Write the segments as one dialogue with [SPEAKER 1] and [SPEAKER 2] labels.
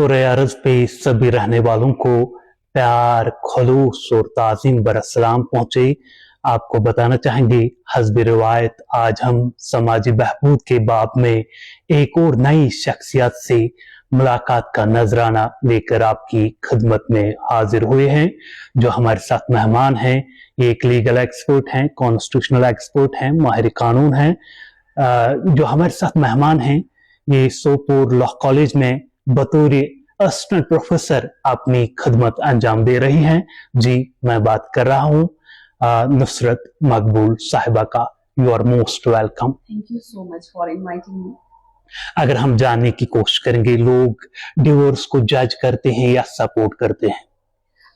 [SPEAKER 1] कुर्रे अर्ज पे सभी रहने वालों को प्यार, खलूस और ताज़ीम बरसलाम पहुंचे। आपको बताना चाहेंगे, हस्ब रिवायत आज हम समाजी बहबूद के बाब में एक और नई शख्सियत से मुलाकात का नजराना लेकर आपकी खिदमत में हाजिर हुए हैं। जो हमारे साथ मेहमान हैं, ये एक लीगल एक्सपर्ट हैं, कॉन्स्टिट्यूशनल एक्सपर्ट हैं, माहिर कानून हैं। जो हमारे साथ मेहमान हैं, ये सोपोर लॉ कॉलेज में बतौर असिस्टेंट प्रोफेसर अपनी खिदमत अंजाम दे रही हैं। जी, मैं बात कर रहा हूँ नुसरत मकबूल साहिबा का। You are most welcome.
[SPEAKER 2] Thank you so much for inviting me.
[SPEAKER 1] अगर हम जानने की कोशिश करेंगे, लोग डिवोर्स को जज करते हैं या सपोर्ट करते हैं?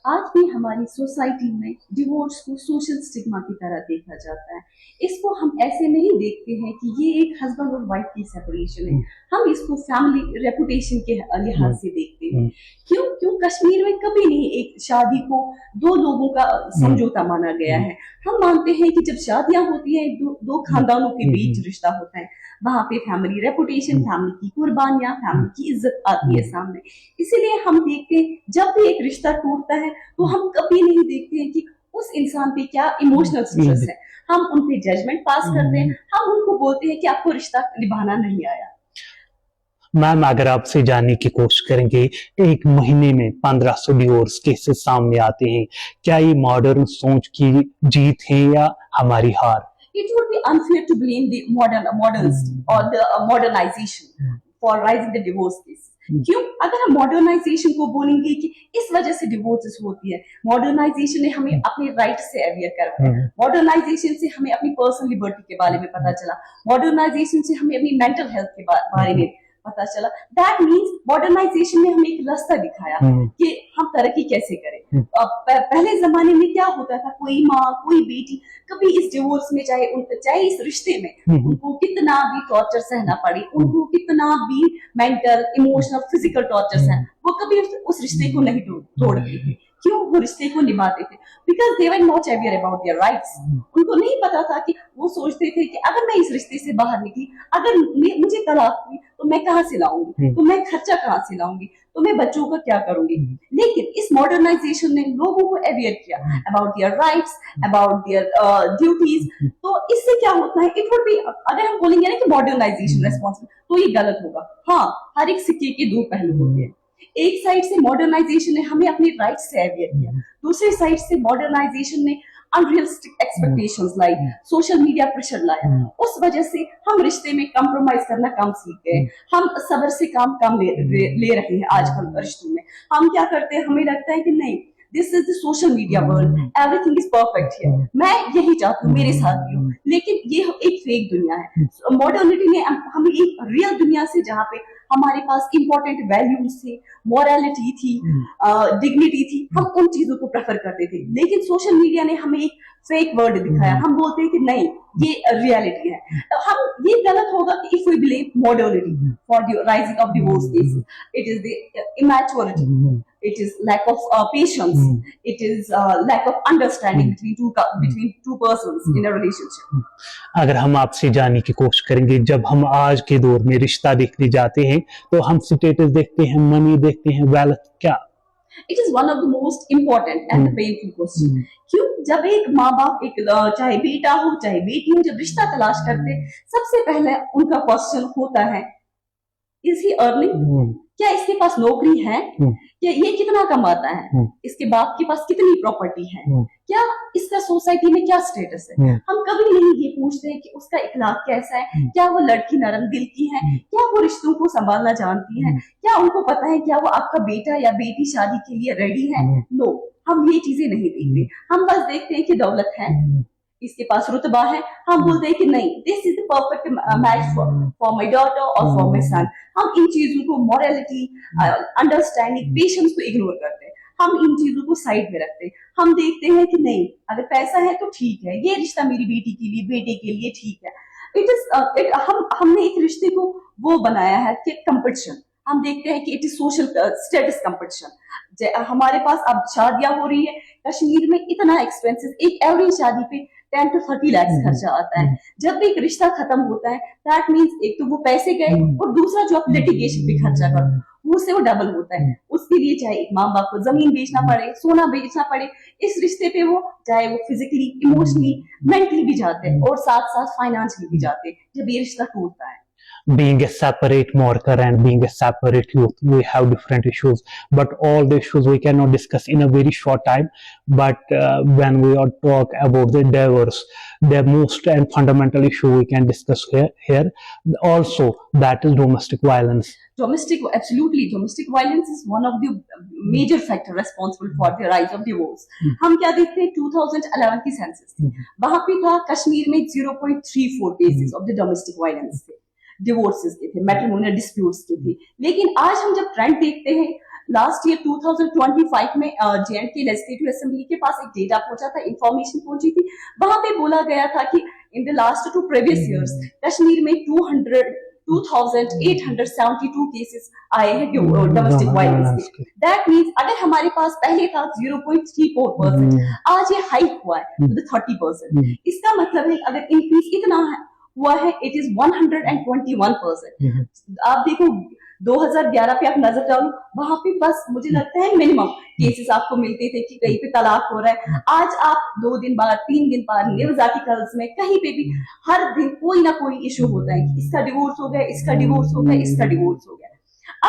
[SPEAKER 2] आज भी हमारी सोसाइटी में डिवोर्स को सोशल स्टिग्मा की तरह देखा जाता है। इसको हम ऐसे नहीं देखते हैं कि ये एक हस्बैंड और वाइफ की सेपरेशन है। हम इसको फैमिली रेपुटेशन के लिहाज से देखते हैं। क्यों क्यों कश्मीर में कभी नहीं एक शादी को दो लोगों का समझौता माना गया है। हम मानते हैं कि जब शादियां होती हैं, दो खानदानों के बीच रिश्ता होता है, वहां पे फैमिली रेपुटेशन, फैमिली की कुर्बानियां, फैमिली की इज्जत आती है सामने। इसीलिए हम देखते हैं जब भी एक रिश्ता टूटता है तो हम कभी नहीं देखते हैं कि उस इंसान पे क्या इमोशनल स्ट्रेस है। हम उन पे जजमेंट पास करते हैं, हम उनको बोलते हैं कि आपको रिश्ता निभाना नहीं आया।
[SPEAKER 1] मैम, अगर आपसे जानने की कोशिश करेंगे, एक महीने में 1500 डिवोर्स केसेस सामने आते हैं, क्या ये मॉडर्न सोच की जीत है या हमारी हार?
[SPEAKER 2] It would be unfair to blame the moderns or the modernization for rising the divorce case. क्यों? अगर हम मॉडर्नाइजेशन को बोलेंगे कि इस वजह से डिवोर्सेस होती है, मॉडर्नाइजेशन ने हमें अपने राइट से अवेयर करवाया, मॉडर्नाइजेशन से हमें अपनी पर्सनल लिबर्टी के बारे में पता चला, मॉडर्नाइजेशन से हमें अपनी मेंटल हेल्थ के बारे में पता चला। दैट मीन्स मॉडर्नाइजेशन ने हमें एक रास्ता दिखाया कि हम तरक्की कैसे करें। पहले जमाने में क्या होता था, कोई माँ, कोई बेटी कभी इस डिवोर्स में, चाहे इस रिश्ते में उनको कितना भी टॉर्चर सहना पड़े, उनको कितना भी मेंटल, इमोशनल, फिजिकल टॉर्चर सहना, वो कभी उस रिश्ते को नहीं तोड़ते थे। क्यों? वो रिश्ते को निभाते थे because they were not aware about their rights. उनको नहीं पता था कि वो सोचते थे कि अगर मैं इस रिश्ते से बाहर निकली, अगर मुझे तलाक हुई तो मैं कहाँ से लाऊंगी, तो मैं खर्चा कहाँ से लाऊंगी, तो मैं बच्चों का क्या करूंगी। लेकिन इस मॉडर्नाइजेशन ने लोगों को अवेयर किया about their rights, about their duties. तो इससे क्या होता है, इट वुड बी, अगर हम बोलेंगे ना कि मॉडर्नाइजेशन रेस्पॉन्सिबल, तो ये गलत होगा। हाँ, हर एक सिक्के के दो पहलू होते हैं। एक साइड से मॉडर्नाइजेशन ने हमें अपने राइट से अवेयर किया, दूसरे साइड से मॉडर्नाइजेशन ने अनरियलिस्टिक एक्सपेक्टेशंस लाई, सोशल मीडिया प्रेशर लाया। उस वजह से हम रिश्ते में कॉम्प्रोमाइज करना कम सीख गए। हम सब्र से काम कम ले रहे हैं आजकल रिश्तों में। हम क्या करते हैं, हमें लगता है कि नहीं, this is the social media world, everything is perfect here, मैं यही चाहती हूँ, मेरे साथ भी हो। लेकिन ये एक फेक दुनिया है। मॉडर्निटी ने हमें एक रियल दुनिया से, जहाँ पे हमारे पास इंपॉर्टेंट वैल्यूज थे, मोरालिटी थी, डिग्निटी थी, हम उन चीजों को प्रेफर करते थे। लेकिन सोशल मीडिया ने हमें एक फेक वर्ल्ड दिखाया। हम बोलते हैं कि नहीं, ये रियलिटी है। हम ये गलत होगा कि if we blame modernity for the rising of divorce cases, it is the immaturity, it is lack of patience, it is lack of understanding between two persons in a relationship.
[SPEAKER 1] अगर हम आपसे जानने की कोशिश करेंगे, जब हम आज के दौर में रिश्ता देखने जाते हैं तो हम स्टेटस देखते हैं, मनी देखते हैं, वेल्थ, क्या?
[SPEAKER 2] It is one of the most important and the painful question. क्यों? जब एक माँ बाप, एक चाहे बेटा हो चाहे बेटी हो, जब रिश्ता तलाश करते, सबसे पहले उनका क्वेश्चन होता है, इज ही अर्निंग? क्या इसके पास नौकरी है? क्या ये कितना कमाता है? इसके बाप के पास कितनी प्रॉपर्टी है? क्या इसका सोसाइटी में क्या स्टेटस है? हम कभी नहीं ये पूछते हैं कि उसका इखलाक कैसा है, क्या वो लड़की नरम दिल की है, क्या वो रिश्तों को संभालना जानती है, क्या उनको पता है क्या वो आपका बेटा या बेटी शादी के लिए रेडी है। नो, हम ये चीजें नहीं देखते। हम बस देखते हैं कि दौलत है, इसके पास रुतबा है, हम बोलते हैं कि नहीं, this is the perfect match for my daughter और फॉर माय सन। हम इन चीजों को, मोरालिटी, अंडरस्टैंडिंग, पेशेंस को इग्नोर करते हैं। हम इन चीजों को साइड में रखते हैं। हम देखते हैं कि नहीं, अगर पैसा है तो ठीक है, ये रिश्ता मेरी बेटी के लिए, बेटे के लिए ठीक है। हमने एक रिश्ते को वो बनाया है कि कंपटीशन। हम देखते हैं कि it is social status competition. हमारे पास अब शादियां हो रही है, कश्मीर में इतना एक्सपेंसिव, एक एवरेज शादी पे 10 to 30 लाख खर्चा आता है। जब भी एक रिश्ता खत्म होता है, दैट मीन्स एक तो वो पैसे गए और दूसरा जो आप लिटिगेशन पे खर्चा करो। वो उससे वो डबल होता है। उसके लिए चाहे एक माँ बाप को जमीन बेचना पड़े, सोना बेचना पड़े, इस रिश्ते पे वो चाहे वो फिजिकली, इमोशनली, मेंटली भी जाते हैं और साथ साथ फाइनेंशियली भी जाते हैं जब ये रिश्ता टूटता है।
[SPEAKER 1] Being a separate worker and being a separate youth, we have different issues, but all the issues we cannot discuss in a very short time. But when we are talk about the divorce, the most and fundamental issue we can discuss here also, that is domestic violence.
[SPEAKER 2] Absolutely, domestic violence is one of the major factor responsible for the rise of divorce. हम क्या देखते हैं 2011 की census थी, वहां पे था कश्मीर में 0.34 cases of the domestic violence थे, डिवोर्सेस के थे, मैट्रिमोनियल डिस्प्यूट्स के थे। लेकिन आज हम जब ट्रेंड देखते हैं, लास्ट ईयर 2025 में J&K लेजिस्लेटिव असेंबली के पास एक डेटा पहुंचा था, इंफॉर्मेशन पहुंची थी, वहां पे बोला गया था कि in the last 2 previous years Kashmir में 2872 केसेस आए हैं डोमेस्टिक वायलेंस के। दैट मीन्स अगर हमारे पास पहले था 0.34%, आज ये हाइक हुआ है to 30%। इसका मतलब है अगर इंक्रीज इतना हुआ है, इट इज 121%। आप देखो 2011 पे आप नजर डालो, वहां पे बस मुझे लगता है मिनिमम केसेस आपको मिलते थे कि कहीं पे तलाक हो रहा है। आज आप 2 दिन बाद, 3 दिन बाद न्यूज आर्टिकल्स में कहीं पे भी हर दिन कोई ना कोई इशू होता है कि इसका डिवोर्स हो गया, इसका डिवोर्स हो गया, इसका डिवोर्स हो गया।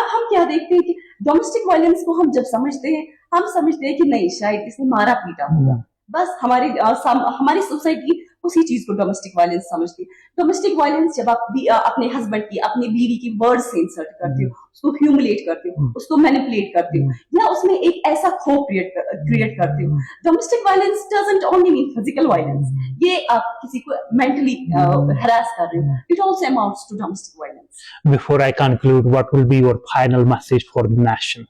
[SPEAKER 2] अब हम क्या देखते हैं कि डोमेस्टिक वायलेंस को हम जब समझते हैं, हम समझते हैं कि नहीं, शायद इसने मारा पीटा होगा, बस हमारी सोसाइटी उसी चीज को डोमेस्टिक वायलेंस समझती है। डोमेस्टिक वायलेंस जब आप अपने हस्बैंड की, अपनी बीवी की वर्ड से इंसल्ट करते हो, उसको ह्यूमिलेट करते हो, उसको मैनिपुलेट करते हो, या उसमें एक ऐसा खौफ क्रिएट करते हो। Domestic violence doesn't only mean physical violence, ये आप किसी को मेंटली हरास कर रहे हो, it also amounts to domestic violence.
[SPEAKER 1] Before I conclude, what will be your final message for the nation?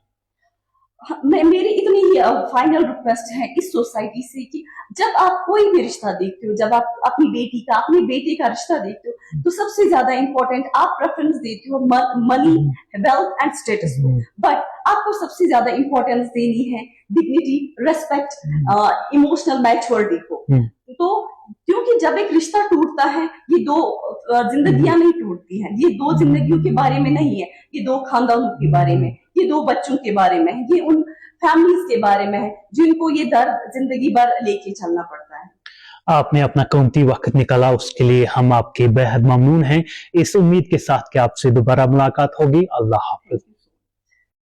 [SPEAKER 2] मेरी इतनी ही फाइनल रिक्वेस्ट है इस सोसाइटी से कि जब आप कोई भी रिश्ता देखते हो, जब आप अपनी बेटी का, अपने बेटे का रिश्ता देखते हो, तो सबसे ज्यादा इंपॉर्टेंट आप प्रेफरेंस देते हो मनी, वेल्थ एंड स्टेटस को, बट आपको सबसे ज्यादा इंपॉर्टेंस देनी है डिग्निटी, रेस्पेक्ट, इमोशनल मैच्योरिटी को। तो क्योंकि जब एक रिश्ता टूटता है, ये 2 जिंदगियां नहीं टूटती हैं, ये 2 जिंदगियों के बारे में नहीं है, ये 2 खानदानों के बारे में, ये 2 बच्चों के बारे में है, ये उन फैमिलीज के बारे में है जिनको ये दर्द जिंदगी भर लेके चलना पड़ता है।
[SPEAKER 1] आपने अपना कीमती वक्त निकाला, उसके लिए हम आपके बेहद ममनून हैं। इस उम्मीद के साथ कि आपसे दोबारा मुलाकात होगी। अल्लाह हाफिज।